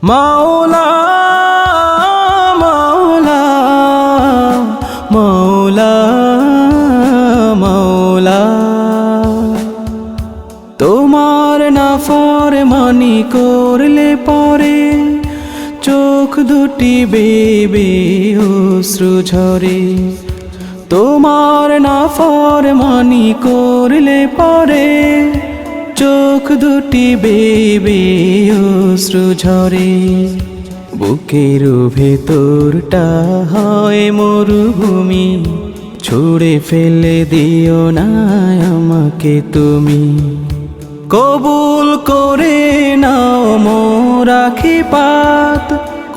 মাওলা মাওলা মাওলা মাওলা তোমার নাফরমানি করলে পরে চোখ দুটি বেবে অশ্রু ঝরে। তোমার নাফরমানি করলে পরে চোখ দুটি বেবে অশ্রু ঝরে। বুকের ভেতরটা হয় মরুভূমি, ছুঁড়ে ফেলে দিও না আমাকে তুমি। কবুল করে নাও মোর আখিপাত,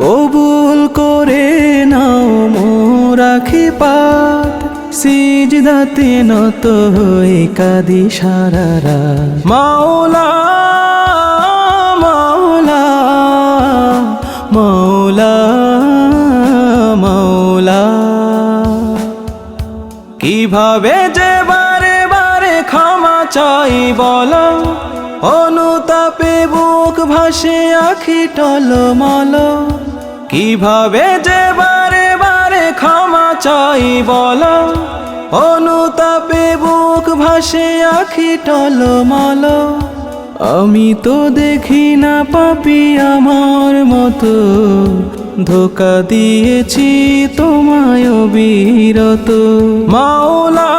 কবুল করে নাও মোর আখিপাত। সিজদাতে নত হয়ে কাঁদি সারা রাত। মাওলা মাওলা মাওলা মাওলা কিভাবে যে বারে বারে ক্ষমা চাই বলো, অনুতাপে বুক ভাসে আখি টলমল। কিভাবে যে বারে বারে ক্ষমা চাই বলো, অনুতাপে বুক ভাসে আখি টলমল। আমি তো দেখি না পাপী আমার মতো, ধোঁকা দিয়েছি তোমায় অবিরত। মাওলা